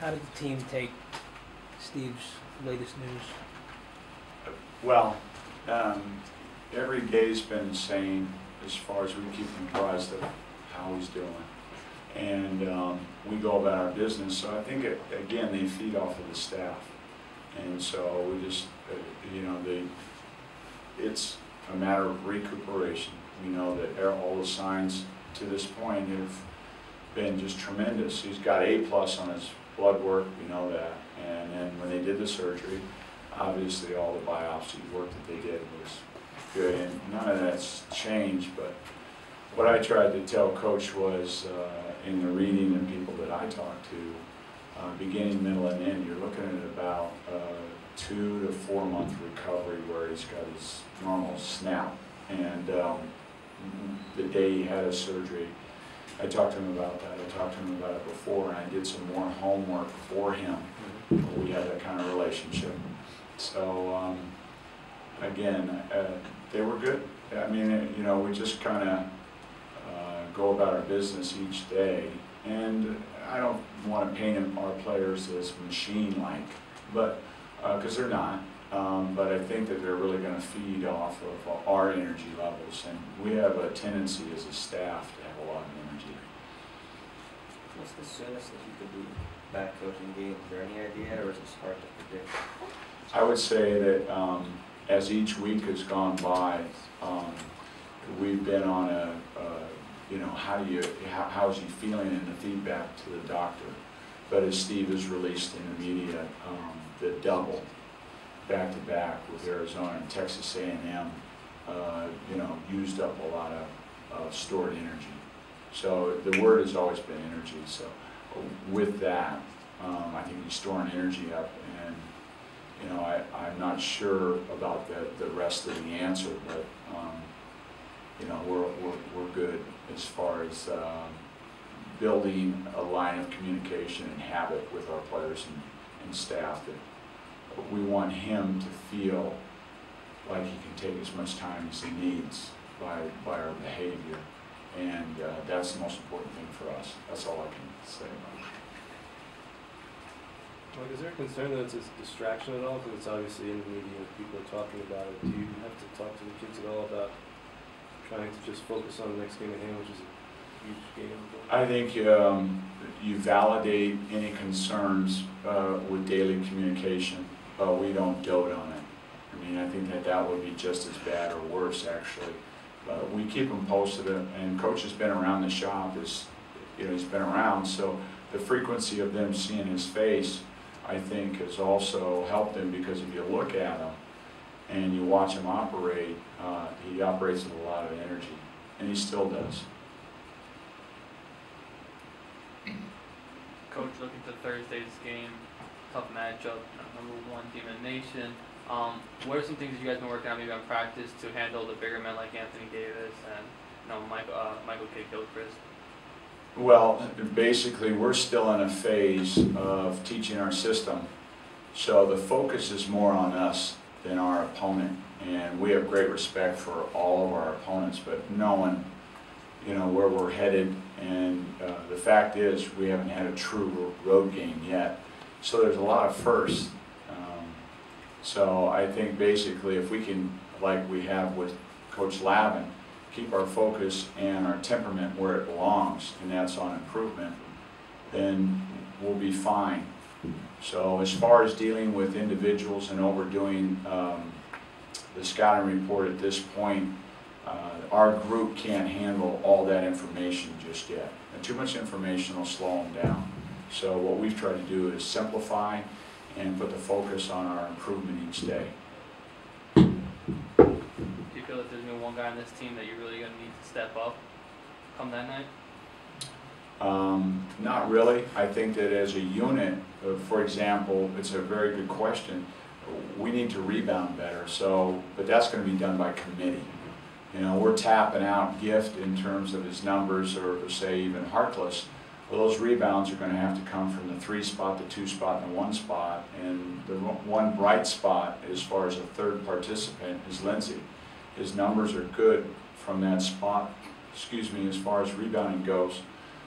How did the team take Steve's latest news? Well, every day's been the same as far as we keep him apprised of how he's doing. And we go about our business. So I think, again, they feed off of the staff. And so we just, it's a matter of recuperation. We know that all the signs to this point have been just tremendous. He's got A+ on his blood work, we know that. And then when they did the surgery, obviously all the biopsy work that they did was good. And none of that's changed, but what I tried to tell Coach was, in the reading and people that I talked to, beginning, middle, and end, you're looking at about 2 to 4 month recovery where he's got his normal snap. And the day he had his surgery, I talked to him about that. I talked to him about it before, and I did some more homework for him. We had that kind of relationship. So, again, they were good. I mean, we just kind of go about our business each day. And I don't want to paint our players as machine-like, but because they're not. But I think that they're really going to feed off of our energy levels, and we have a tendency as a staff to have a lot of energy. What's the soonest that you could be back coaching games? Is there any idea, or is this hard to predict? I would say that as each week has gone by, we've been on a how's he feeling, and the feedback to the doctor. But as Steve has released in the media, the double back-to-back with Arizona and Texas A&M, used up a lot of stored energy. So the word has always been energy. So with that, I think he's storing energy up, and I'm not sure about the rest of the answer, but we're good as far as building a line of communication and habit with our players and staff. That we want him to feel like he can take as much time as he needs by our behavior, and that's the most important thing for us. That's all I can say about it. Is there a concern that it's a distraction at all? Because it's obviously in the media and people are talking about it. Do you have to talk to the kids at all about trying to just focus on the next game at hand, which is a huge game? I think you validate any concerns with daily communication, but we don't dote on it. I mean, I think that would be just as bad or worse, actually. We keep them posted, and Coach has been around the shop. He's been around, so the frequency of them seeing his face, I think, has also helped him, because if you look at him and you watch him operate, he operates with a lot of energy, and he still does. Coach, looking to Thursday's game, tough matchup, #1 team in the nation. What are some things that you guys been working on maybe on practice to handle the bigger men like Anthony Davis and Michael K-Gilchrist? Well, basically, we're still in a phase of teaching our system, so the focus is more on us than our opponent, and we have great respect for all of our opponents, but knowing where we're headed, and the fact is we haven't had a true road game yet, so there's a lot of firsts. So I think basically if we can, like we have with Coach Lavin, keep our focus and our temperament where it belongs, and that's on improvement, then we'll be fine. So as far as dealing with individuals and overdoing the scouting report at this point, our group can't handle all that information just yet. And too much information will slow them down. So what we've tried to do is simplify and put the focus on our improvement each day. Do you feel that there's no one guy on this team that you're really going to need to step up come that night? Not really. I think that as a unit, for example, it's a very good question. We need to rebound better, but that's going to be done by committee. We're tapping out Gift in terms of his numbers, or say even Harkless. Well, those rebounds are going to have to come from the 3 spot, the 2 spot, and the 1 spot. And the one bright spot, as far as a third participant, is Lindsey. His numbers are good from that spot, as far as rebounding goes.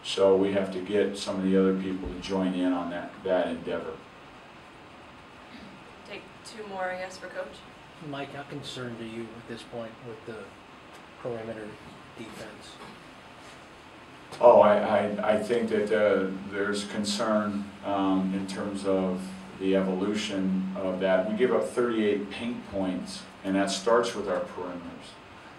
So we have to get some of the other people to join in on that endeavor. Take two more, I guess, for Coach. Mike, how concerned are you at this point with the perimeter defense? Oh, I think that there's concern in terms of the evolution of that. We give up 38 paint points, and that starts with our perimeters.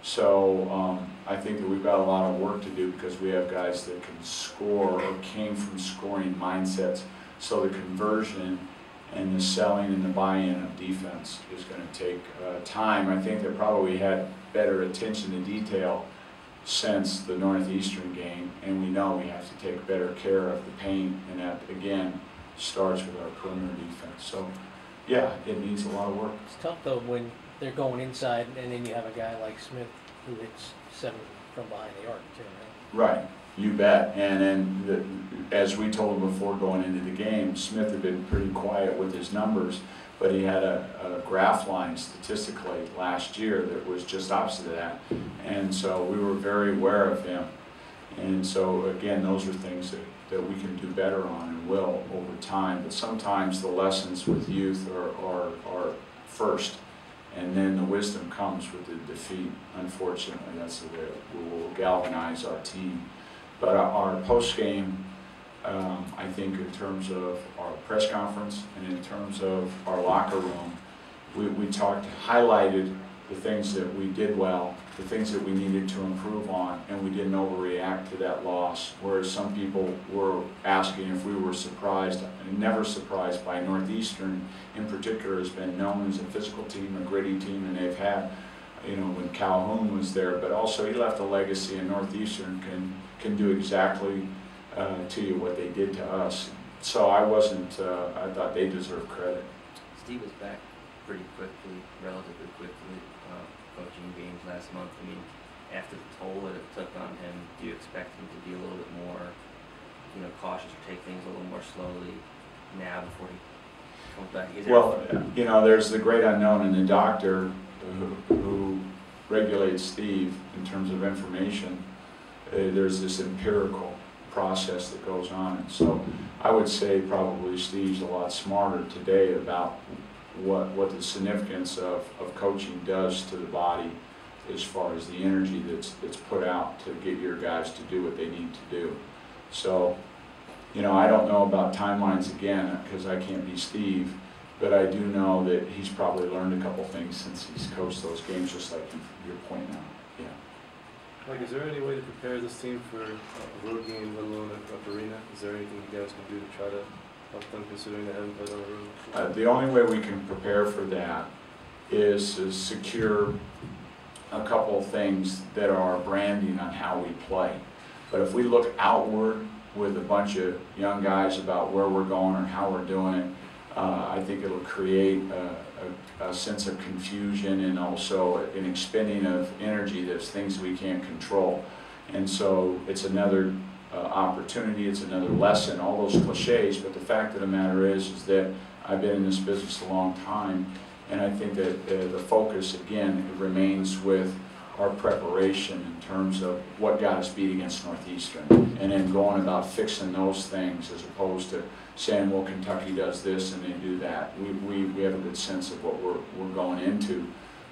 So I think that we've got a lot of work to do because we have guys that can score or came from scoring mindsets. So the conversion and the selling and the buy-in of defense is going to take time. I think that probably had better attention to detail since the Northeastern game, and we know we have to take better care of the paint, and that again starts with our perimeter defense. So yeah, it needs a lot of work. It's tough though when they're going inside and then you have a guy like Smith who hits 7 from behind the arc too, right? Right, you bet. And then as we told him before going into the game, Smith had been pretty quiet with his numbers, but he had a graph line statistically last year that was just opposite of that. And so we were very aware of him. And so again, those are things that we can do better on and will over time. But sometimes the lessons with youth are first, and then the wisdom comes with the defeat. Unfortunately, that's the way it will galvanize our team. But our post-game, I think in terms of our press conference and in terms of our locker room, we highlighted the things that we did well, the things that we needed to improve on, and we didn't overreact to that loss. Whereas some people were asking if we were surprised, and never surprised by Northeastern in particular has been known as a physical team, a gritty team, and they've had, when Calhoun was there, but also he left a legacy, and Northeastern can do exactly to you what they did to us. So I thought they deserve credit. Steve was back pretty quickly, relatively quickly, coaching games last month. I mean, after the toll that it took on him, do you expect him to be a little bit more, cautious or take things a little more slowly now before he comes back? Well, there's the great unknown, and the doctor who regulates Steve in terms of information, there's this empirical process that goes on. And so I would say probably Steve's a lot smarter today about what the significance of coaching does to the body as far as the energy that's put out to get your guys to do what they need to do. So, I don't know about timelines again because I can't be Steve, but I do know that he's probably learned a couple things since he's coached those games, just like you're pointing out. Yeah. Mike, is there any way to prepare this team for a road game, let alone a arena? Is there anything you guys can do to try to help them, considering they haven't played on the road? The only way we can prepare for that is to secure a couple of things that are branding on how we play. But if we look outward with a bunch of young guys about where we're going or how we're doing it, I think it'll create a sense of confusion and also an expending of energy that's things we can't control. And so it's another opportunity, it's another lesson, all those cliches, but the fact of the matter is that I've been in this business a long time, and I think that the focus, again, remains with our preparation in terms of what got us beat against Northeastern, and then going about fixing those things as opposed to saying, well, Kentucky does this and they do that. We have a good sense of what we're going into,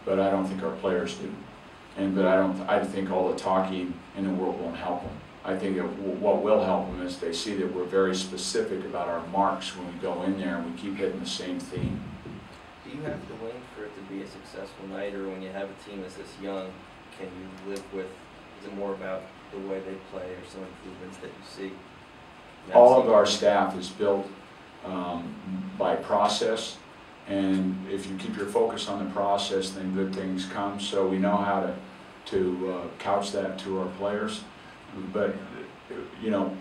but I don't think our players do. But I think all the talking in the world won't help them. I think that what will help them is they see that we're very specific about our marks when we go in there and we keep hitting the same theme. Do you have to win for it to be a successful night, or when you have a team that's this young, can you live with, is it more about the way they play or some improvements that you see? All of our staff is built by process, and if you keep your focus on the process, then good things come. So we know how to couch that to our players. But,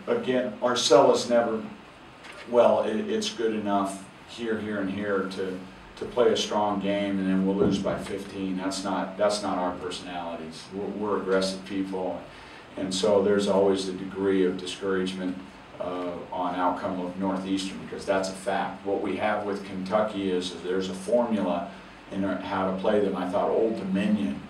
again, our sell is never, well, it's good enough here, and here to play a strong game and then we'll lose by 15. That's not our personalities. We're aggressive people, and so there's always a degree of discouragement on outcome of Northeastern because that's a fact. What we have with Kentucky is there's a formula in how to play them. I thought Old Dominion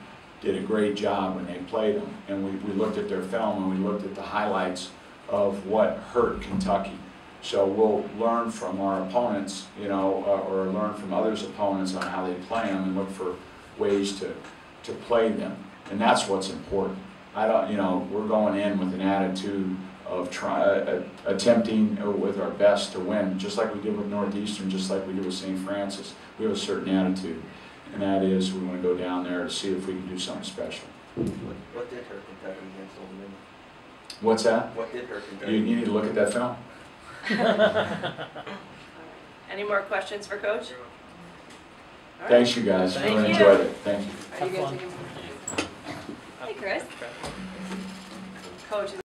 did a great job when they played them, and we looked at their film and we looked at the highlights of what hurt Kentucky. So we'll learn from our opponents, you know, or learn from others' opponents on how they play them and look for ways to play them. And that's what's important. I don't, you know, we're going in with an attitude of attempting with our best to win, just like we did with Northeastern, just like we did with St. Francis. We have a certain attitude, and that is we want to go down there to see if we can do something special. What did hurt Kentucky against Old Dominion? What's that? What did hurt Kentucky? You need to look at that film. Any more questions for Coach? All right. Thanks, you guys. Thank Really you. enjoyed it. Thank you. Are you Have going fun. to take him? Hey, Chris. Coach,